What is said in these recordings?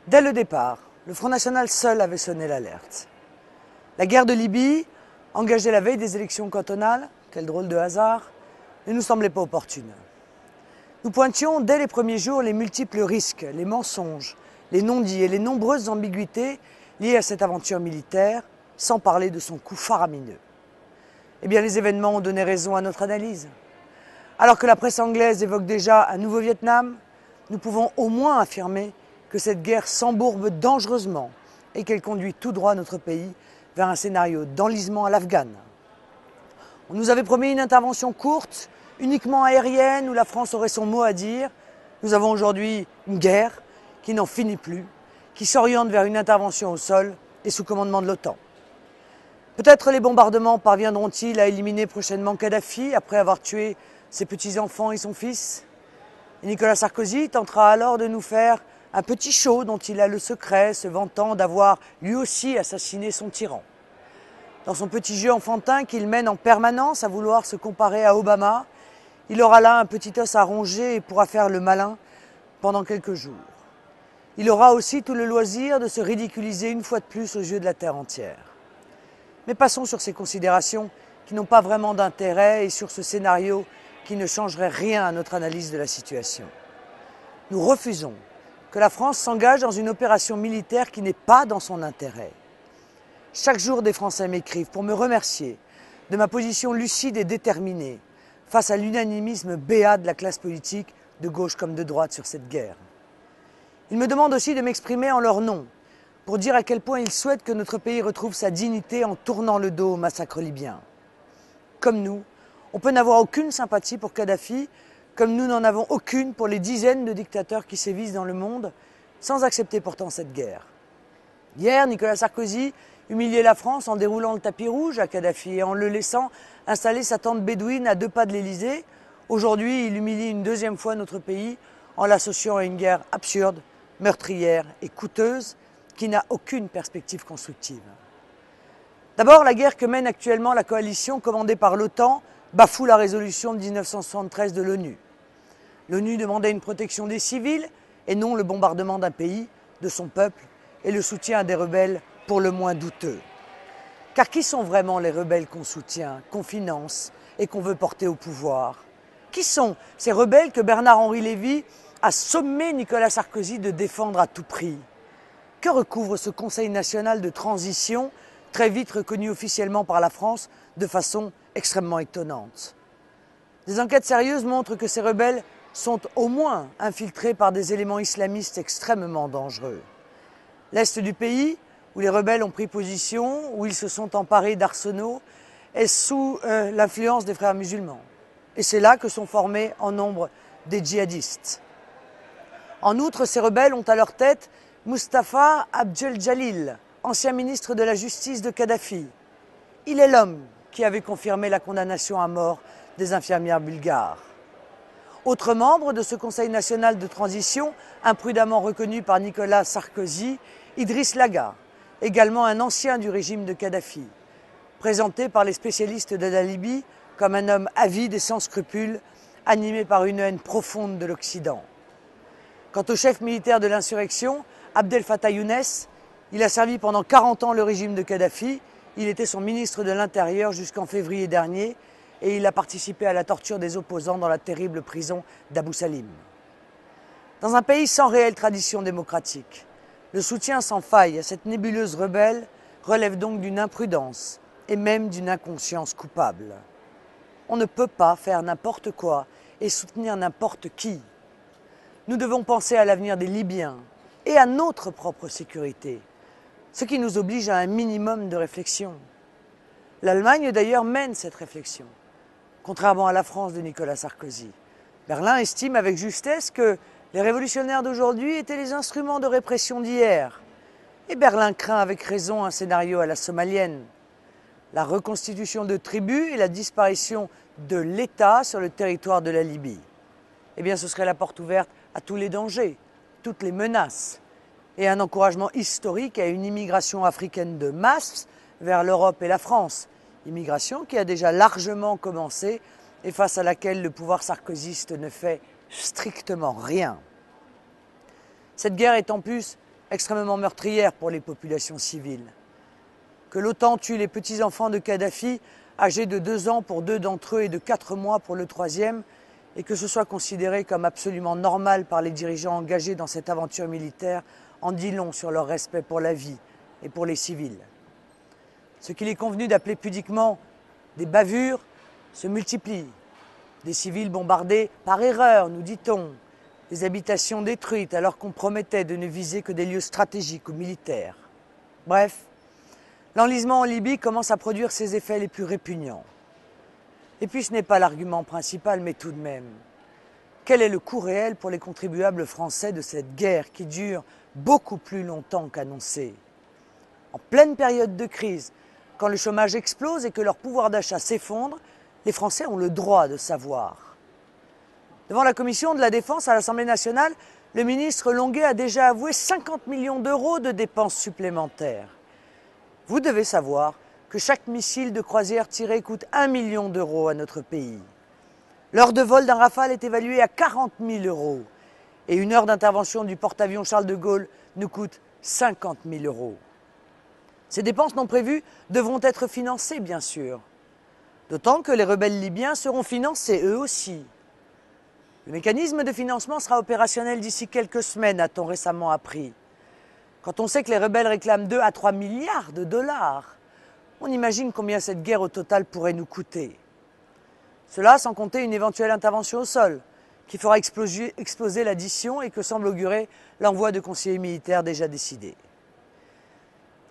Dès le départ, le Front National seul avait sonné l'alerte. La guerre de Libye, engagée la veille des élections cantonales, quel drôle de hasard, ne nous semblait pas opportune. Nous pointions dès les premiers jours les multiples risques, les mensonges, les non-dits et les nombreuses ambiguïtés liées à cette aventure militaire, sans parler de son coût faramineux. Eh bien, les événements ont donné raison à notre analyse. Alors que la presse anglaise évoque déjà un nouveau Vietnam, nous pouvons au moins affirmer que cette guerre s'embourbe dangereusement et qu'elle conduit tout droit notre pays vers un scénario d'enlisement à l'Afghane. On nous avait promis une intervention courte, uniquement aérienne, où la France aurait son mot à dire. Nous avons aujourd'hui une guerre qui n'en finit plus, qui s'oriente vers une intervention au sol et sous commandement de l'OTAN. Peut-être les bombardements parviendront-ils à éliminer prochainement Kadhafi après avoir tué ses petits-enfants et son fils? Et Nicolas Sarkozy tentera alors de nous faire un petit show dont il a le secret, se vantant d'avoir lui aussi assassiné son tyran. Dans son petit jeu enfantin qu'il mène en permanence à vouloir se comparer à Obama, il aura là un petit os à ronger et pourra faire le malin pendant quelques jours. Il aura aussi tout le loisir de se ridiculiser une fois de plus aux yeux de la terre entière. Mais passons sur ces considérations qui n'ont pas vraiment d'intérêt et sur ce scénario qui ne changerait rien à notre analyse de la situation. Nous refusons que la France s'engage dans une opération militaire qui n'est pas dans son intérêt. Chaque jour, des Français m'écrivent pour me remercier de ma position lucide et déterminée face à l'unanimisme béat de la classe politique, de gauche comme de droite, sur cette guerre. Ils me demandent aussi de m'exprimer en leur nom pour dire à quel point ils souhaitent que notre pays retrouve sa dignité en tournant le dos au massacre libyen. Comme nous, on peut n'avoir aucune sympathie pour Kadhafi, comme nous n'en avons aucune pour les dizaines de dictateurs qui sévissent dans le monde, sans accepter pourtant cette guerre. Hier, Nicolas Sarkozy humiliait la France en déroulant le tapis rouge à Kadhafi et en le laissant installer sa tente bédouine à 2 pas de l'Élysée. Aujourd'hui, il humilie une deuxième fois notre pays en l'associant à une guerre absurde, meurtrière et coûteuse qui n'a aucune perspective constructive. D'abord, la guerre que mène actuellement la coalition commandée par l'OTAN bafoue la résolution de 1973 de l'ONU. L'ONU demandait une protection des civils et non le bombardement d'un pays, de son peuple et le soutien à des rebelles pour le moins douteux. Car qui sont vraiment les rebelles qu'on soutient, qu'on finance et qu'on veut porter au pouvoir? Qui sont ces rebelles que Bernard-Henri Lévy a sommé Nicolas Sarkozy de défendre à tout prix? Que recouvre ce Conseil national de transition, très vite reconnu officiellement par la France de façon extrêmement étonnante? Des enquêtes sérieuses montrent que ces rebelles sont au moins infiltrés par des éléments islamistes extrêmement dangereux. L'Est du pays, où les rebelles ont pris position, où ils se sont emparés d'arsenaux, est sous l'influence des frères musulmans. Et c'est là que sont formés en nombre des djihadistes. En outre, ces rebelles ont à leur tête Mustafa Abdel Jalil, ancien ministre de la Justice de Kadhafi. Il est l'homme qui avait confirmé la condamnation à mort des infirmières bulgares. Autre membre de ce Conseil national de transition, imprudemment reconnu par Nicolas Sarkozy, Idriss Laga, également un ancien du régime de Kadhafi, présenté par les spécialistes de la Libye comme un homme avide et sans scrupules, animé par une haine profonde de l'Occident. Quant au chef militaire de l'insurrection, Abdel Fattah Younes, il a servi pendant 40 ans le régime de Kadhafi, il était son ministre de l'Intérieur jusqu'en février dernier et il a participé à la torture des opposants dans la terrible prison d'Abu Salim. Dans un pays sans réelle tradition démocratique, le soutien sans faille à cette nébuleuse rebelle relève donc d'une imprudence et même d'une inconscience coupable. On ne peut pas faire n'importe quoi et soutenir n'importe qui. Nous devons penser à l'avenir des Libyens et à notre propre sécurité, ce qui nous oblige à un minimum de réflexion. L'Allemagne d'ailleurs mène cette réflexion, contrairement à la France de Nicolas Sarkozy. Berlin estime avec justesse que les révolutionnaires d'aujourd'hui étaient les instruments de répression d'hier. Et Berlin craint avec raison un scénario à la somalienne. La reconstitution de tribus et la disparition de l'État sur le territoire de la Libye. Eh bien, ce serait la porte ouverte à tous les dangers, toutes les menaces, et un encouragement historique à une immigration africaine de masse vers l'Europe et la France. Immigration qui a déjà largement commencé et face à laquelle le pouvoir sarkozyste ne fait strictement rien. Cette guerre est en plus extrêmement meurtrière pour les populations civiles. Que l'OTAN tue les petits-enfants de Kadhafi, âgés de 2 ans pour 2 d'entre eux et de 4 mois pour le 3e, et que ce soit considéré comme absolument normal par les dirigeants engagés dans cette aventure militaire, en dit long sur leur respect pour la vie et pour les civils. Ce qu'il est convenu d'appeler pudiquement des bavures se multiplie. Des civils bombardés par erreur, nous dit-on, des habitations détruites alors qu'on promettait de ne viser que des lieux stratégiques ou militaires. Bref, l'enlisement en Libye commence à produire ses effets les plus répugnants. Et puis ce n'est pas l'argument principal, mais tout de même. Quel est le coût réel pour les contribuables français de cette guerre qui dure beaucoup plus longtemps qu'annoncé? En pleine période de crise, quand le chômage explose et que leur pouvoir d'achat s'effondre, les Français ont le droit de savoir. Devant la commission de la Défense à l'Assemblée nationale, le ministre Longuet a déjà avoué 50 millions d'euros de dépenses supplémentaires. Vous devez savoir que chaque missile de croisière tiré coûte 1 million d'euros à notre pays. L'heure de vol d'un Rafale est évaluée à 40 000 euros et une heure d'intervention du porte-avions Charles de Gaulle nous coûte 50 000 euros. Ces dépenses non prévues devront être financées, bien sûr. D'autant que les rebelles libyens seront financés eux aussi. Le mécanisme de financement sera opérationnel d'ici quelques semaines, a-t-on récemment appris. Quand on sait que les rebelles réclament 2 à 3 milliards de dollars, on imagine combien cette guerre au total pourrait nous coûter. Cela sans compter une éventuelle intervention au sol, qui fera exploser l'addition et que semble augurer l'envoi de conseillers militaires déjà décidés.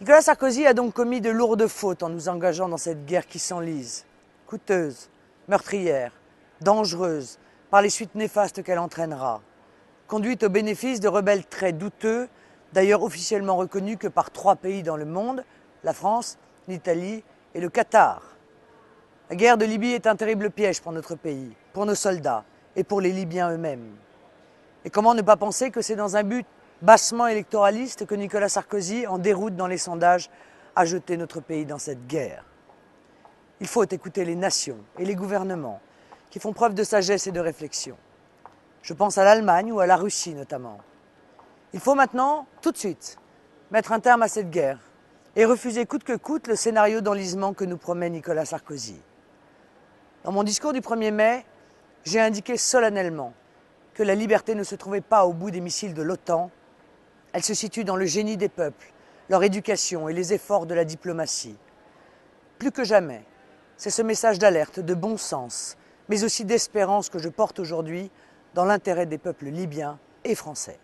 Nicolas Sarkozy a donc commis de lourdes fautes en nous engageant dans cette guerre qui s'enlise, coûteuse, meurtrière, dangereuse, par les suites néfastes qu'elle entraînera, conduite au bénéfice de rebelles très douteux, d'ailleurs officiellement reconnus que par 3 pays dans le monde, la France, l'Italie et le Qatar. La guerre de Libye est un terrible piège pour notre pays, pour nos soldats et pour les Libyens eux-mêmes. Et comment ne pas penser que c'est dans un but bassement électoraliste que Nicolas Sarkozy, en déroute dans les sondages, a jeté notre pays dans cette guerre. Il faut écouter les nations et les gouvernements qui font preuve de sagesse et de réflexion. Je pense à l'Allemagne ou à la Russie notamment. Il faut maintenant, tout de suite, mettre un terme à cette guerre et refuser coûte que coûte le scénario d'enlisement que nous promet Nicolas Sarkozy. Dans mon discours du 1er mai, j'ai indiqué solennellement que la liberté ne se trouvait pas au bout des missiles de l'OTAN, elle se situe dans le génie des peuples, leur éducation et les efforts de la diplomatie. Plus que jamais, c'est ce message d'alerte, de bon sens, mais aussi d'espérance que je porte aujourd'hui dans l'intérêt des peuples libyens et français.